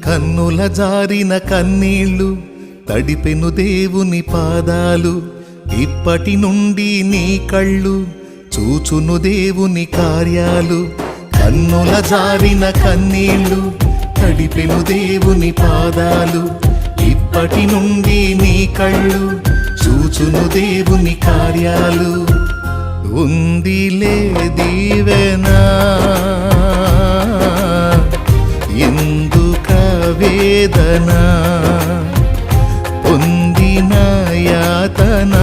కన్నుల జారిన కన్నీళ్ళు తడిపెను దేవుని పాదాలు, ఇప్పటి నుండి నీ కళ్ళు చూచును దేవుని కార్యాలు. కన్నుల జారిన కన్నీళ్ళు తడిపెను దేవుని పాదాలు, ఇప్పటి నుండి నీ కళ్ళు చూచును దేవుని కార్యాలు. ఉందిలే దీవెనా ఎందుక వేదన, పొందిన యాతన